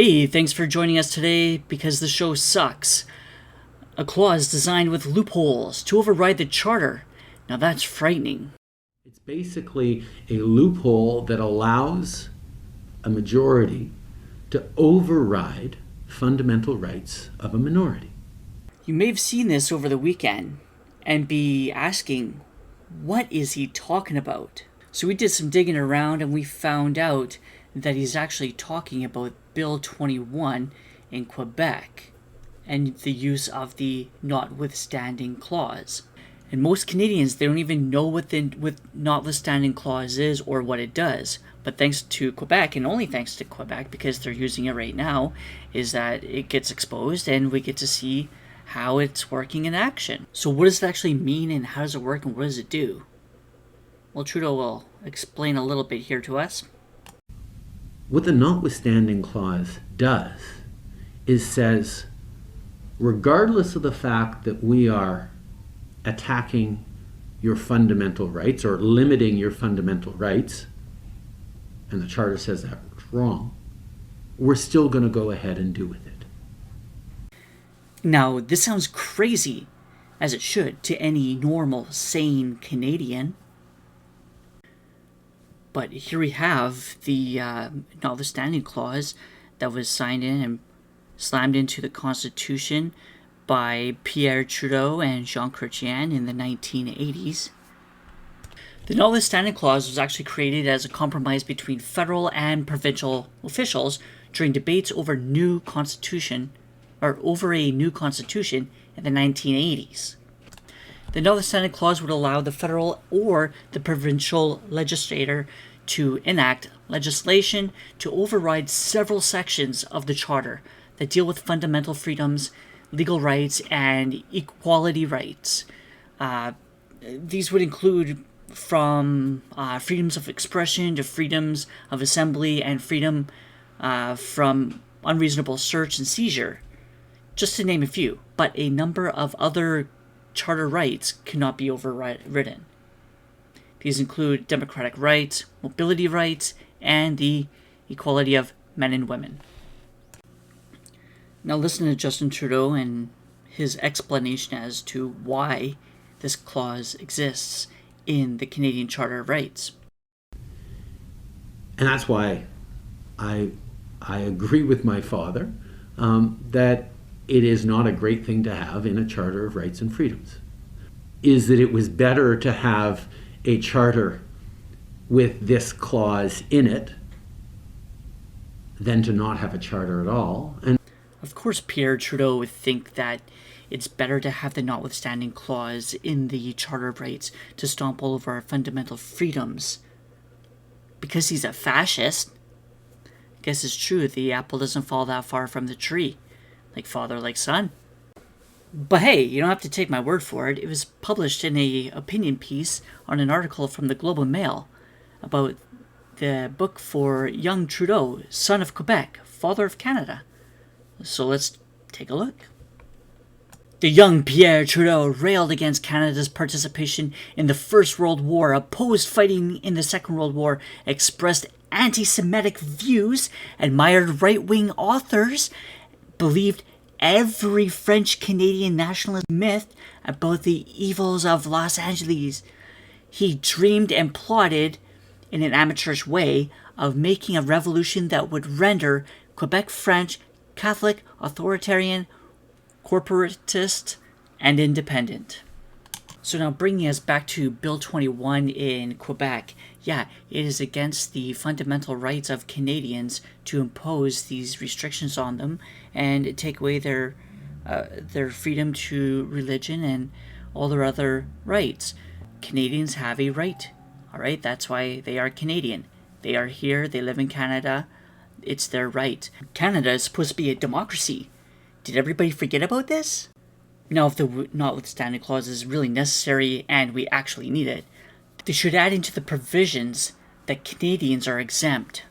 Hey, thanks for joining us today because the show sucks. A clause designed with loopholes to override the charter. Now that's frightening. It's basically a loophole that allows a majority to override fundamental rights of a minority. You may have seen this over the weekend and be asking, what is he talking about? So we did some digging around and we found out that he's actually talking about Bill 21 in Quebec and the use of the notwithstanding clause. And most Canadians, they don't even know what the notwithstanding clause is or what it does. But thanks to Quebec, and only thanks to Quebec, because they're using it right now, is that it gets exposed and we get to see how it's working in action. So what does it actually mean and how does it work and what does it do? Well, Trudeau will explain a little bit here to us. What the notwithstanding clause does is says, regardless of the fact that we are attacking your fundamental rights or limiting your fundamental rights, and the Charter says that's wrong, we're still going to go ahead and do with it. Now, this sounds crazy, as it should, to any normal, sane Canadian. But here we have the notwithstanding clause that was signed in and slammed into the Constitution by Pierre Trudeau and Jean Chrétien in the 1980s. The notwithstanding clause was actually created as a compromise between federal and provincial officials during debates over a new constitution in the 1980s. The notwithstanding clause would allow the federal or the provincial legislator to enact legislation to override several sections of the Charter that deal with fundamental freedoms, legal rights, and equality rights. These would include from freedoms of expression to freedoms of assembly and freedom from unreasonable search and seizure, just to name a few. But a number of other charter rights cannot be overridden. These include democratic rights, mobility rights, and the equality of men and women. Now listen to Justin Trudeau and his explanation as to why this clause exists in the Canadian Charter of Rights. And that's why I agree with my father that it is not a great thing to have in a Charter of Rights and Freedoms. Is that it was better to have a charter with this clause in it than to not have a charter at all. And of course, Pierre Trudeau would think that it's better to have the notwithstanding clause in the Charter of Rights to stomp all over our fundamental freedoms. Because he's a fascist. I guess it's true, the apple doesn't fall that far from the tree. Like father, like son. But hey, you don't have to take my word for it. It was published in an opinion piece on an article from the Globe and Mail about the book for young Trudeau, son of Quebec, father of Canada. So let's take a look. The young Pierre Trudeau railed against Canada's participation in the First World War, opposed fighting in the Second World War, expressed anti-Semitic views, admired right-wing authors, believed every French-Canadian nationalist myth about the evils of Los Angeles. He dreamed and plotted, in an amateurish way, of making a revolution that would render Quebec French Catholic, authoritarian, corporatist, and independent. So now bringing us back to Bill 21 in Quebec. Yeah, it is against the fundamental rights of Canadians to impose these restrictions on them and take away their freedom to religion and all their other rights. Canadians have a right, all right? That's why they are Canadian. They are here, they live in Canada. It's their right. Canada is supposed to be a democracy. Did everybody forget about this? Now, if the notwithstanding clause is really necessary and we actually need it, they should add into the provisions that Canadians are exempt.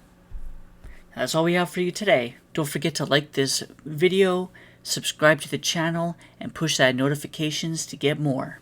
That's all we have for you today. Don't forget to like this video, subscribe to the channel, and push that notifications to get more.